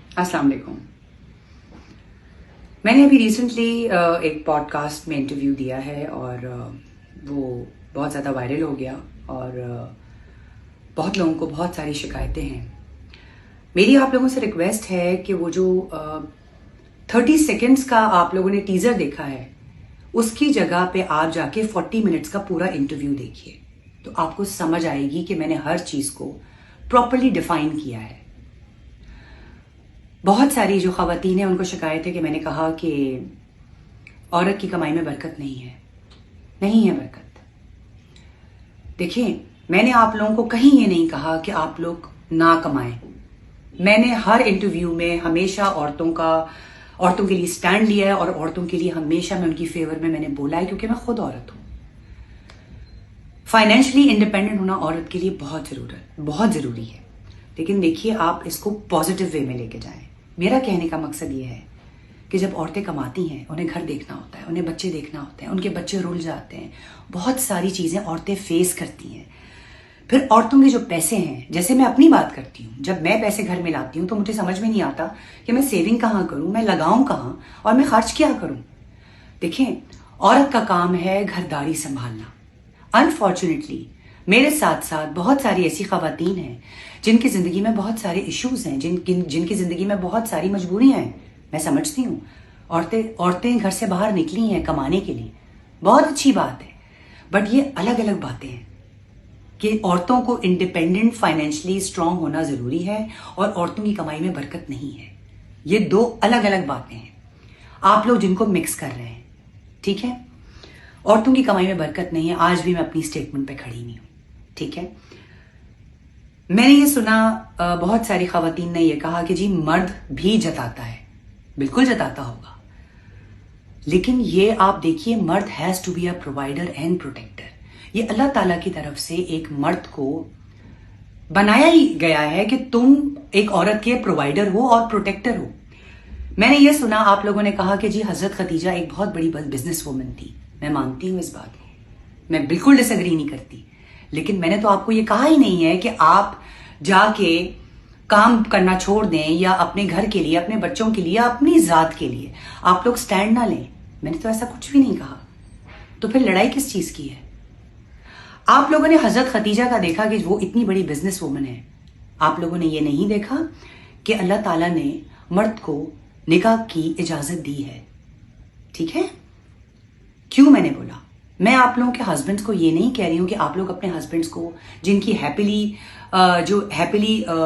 السلام علیکم. میں نے ابھی ریسنٹلی ایک پوڈ کاسٹ میں انٹرویو دیا ہے اور وہ بہت زیادہ وائرل ہو گیا اور بہت لوگوں کو بہت ساری شکایتیں ہیں. میری آپ لوگوں سے ریکویسٹ ہے کہ وہ جو 30 سیکنڈز کا آپ لوگوں نے ٹیزر دیکھا ہے اس کی جگہ پہ آپ جا کے 40 منٹس کا پورا انٹرویو دیکھیے تو آپ کو سمجھ آئے گی کہ میں نے ہر چیز کو پراپرلی ڈیفائن کیا ہے. بہت ساری جو خواتین ہیں ان کو شکایت ہے کہ میں نے کہا کہ عورت کی کمائی میں برکت نہیں ہے برکت. دیکھیں، میں نے آپ لوگوں کو کہیں یہ نہیں کہا کہ آپ لوگ نہ کمائیں. میں نے ہر انٹرویو میں ہمیشہ عورتوں کے لیے سٹینڈ لیا ہے اور عورتوں کے لیے ہمیشہ میں ان کی فیور میں نے بولا ہے کیونکہ میں خود عورت ہوں. فائنینشلی انڈیپینڈنٹ ہونا عورت کے لیے بہت ضروری ہے. لیکن دیکھیے، آپ اس کو پازیٹیو وے میں لے کے جائیں. میرا کہنے کا مقصد یہ ہے کہ جب عورتیں کماتی ہیں انہیں گھر دیکھنا ہوتا ہے، انہیں بچے دیکھنا ہوتے ہیں، ان کے بچے رول جاتے ہیں، بہت ساری چیزیں عورتیں فیس کرتی ہیں. پھر عورتوں کے جو پیسے ہیں، جیسے میں اپنی بات کرتی ہوں، جب میں پیسے گھر میں لاتی ہوں تو مجھے سمجھ میں نہیں آتا کہ میں سیونگ کہاں کروں، میں لگاؤں کہاں اور میں خرچ کیا کروں. دیکھیں، عورت کا کام ہے گھرداری سنبھالنا. انفارچونیٹلی میرے ساتھ ساتھ بہت ساری ایسی خواتین ہیں جن کی زندگی میں بہت سارے ایشوز ہیں، جن کی زندگی میں بہت ساری مجبوریاں ہیں. میں سمجھتی ہوں عورتیں گھر سے باہر نکلی ہیں کمانے کے لیے، بہت اچھی بات ہے. بٹ یہ الگ الگ باتیں ہیں کہ عورتوں کو انڈیپینڈنٹ فائنینشلی اسٹرانگ ہونا ضروری ہے اور عورتوں کی کمائی میں برکت نہیں ہے. یہ دو الگ الگ باتیں ہیں. آپ لوگ جن کو مکس کر رہے ہیں، ٹھیک ہے؟ عورتوں کی کمائی میں برکت نہیں ہے. آج بھی میں اپنی اسٹیٹمنٹ پہ کھڑی نہیں ہوں، ٹھیک ہے؟ میں نے یہ سنا، بہت ساری خواتین نے یہ کہا کہ جی مرد بھی جتاتا ہے. بالکل جتاتا ہوگا، لیکن یہ آپ دیکھیے، مرد has to be a provider and protector. یہ اللہ تعالیٰ کی طرف سے ایک مرد کو بنایا ہی گیا ہے کہ تم ایک عورت کے پرووائڈر ہو اور پروٹیکٹر ہو. میں نے یہ سنا، آپ لوگوں نے کہا کہ جی حضرت خدیجہ ایک بہت بڑی بزنس وومن تھی. میں مانتی ہوں اس بات کو، میں بالکل ڈس ایگری نہیں کرتی. لیکن میں نے تو آپ کو یہ کہا ہی نہیں ہے کہ آپ جا کے کام کرنا چھوڑ دیں یا اپنے گھر کے لیے، اپنے بچوں کے لیے یا اپنی ذات کے لیے آپ لوگ سٹینڈ نہ لیں. میں نے تو ایسا کچھ بھی نہیں کہا. تو پھر لڑائی کس چیز کی ہے؟ آپ لوگوں نے حضرت خدیجہ کا دیکھا کہ وہ اتنی بڑی بزنس وومن ہے. آپ لوگوں نے یہ نہیں دیکھا کہ اللہ تعالیٰ نے مرد کو نکاح کی اجازت دی ہے. ٹھیک ہے؟ کیوں میں نے بولا؟ میں آپ لوگوں کے ہسبینڈس کو یہ نہیں کہہ رہی ہوں کہ آپ لوگ اپنے ہسبینڈس کو، جن کی ہیپیلی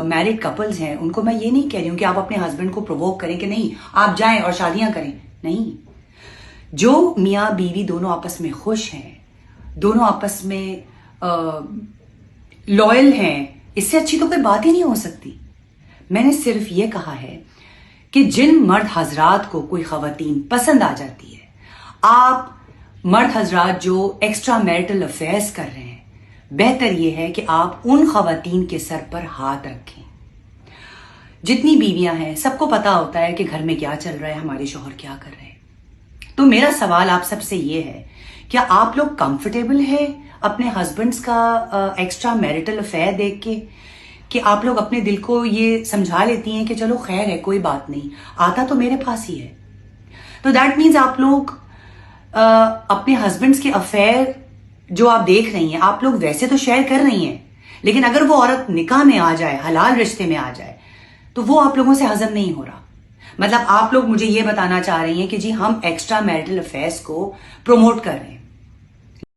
میرڈ کپلز ہیں، ان کو میں یہ نہیں کہہ رہی ہوں کہ آپ اپنے ہسبینڈ کو پرووک کریں کہ نہیں آپ جائیں اور شادیاں کریں. نہیں، جو میاں بیوی دونوں آپس میں خوش ہیں، دونوں آپس میں لائل ہیں، اس سے اچھی تو کوئی بات ہی نہیں ہو سکتی. میں نے صرف یہ کہا ہے کہ جن مرد حضرات کو کوئی خواتین پسند آ جاتی ہے، آپ مرد حضرات جو ایکسٹرا میرٹل افیئرز کر رہے ہیں، بہتر یہ ہے کہ آپ ان خواتین کے سر پر ہاتھ رکھیں. جتنی بیویاں ہیں سب کو پتا ہوتا ہے کہ گھر میں کیا چل رہا ہے، ہمارے شوہر کیا کر رہے ہیں. تو میرا سوال آپ سب سے یہ ہے، کیا آپ لوگ کمفرٹیبل ہیں اپنے ہسبینڈس کا ایکسٹرا میرٹل افیئر دیکھ کے، کہ آپ لوگ اپنے دل کو یہ سمجھا لیتی ہیں کہ چلو خیر ہے، کوئی بات نہیں، آتا تو میرے پاس ہی ہے. تو دیٹ مینز آپ لوگ اپنے ہسبینڈس کے افیئر جو آپ دیکھ رہی ہیں، آپ لوگ ویسے تو شیئر کر رہی ہیں، لیکن اگر وہ عورت نکاح میں آ جائے، حلال رشتے میں آ جائے، تو وہ آپ لوگوں سے ہضم نہیں ہو رہا. مطلب آپ لوگ مجھے یہ بتانا چاہ رہی ہیں کہ جی ہم ایکسٹرا میرٹل افیئرس کو پروموٹ کر رہے ہیں.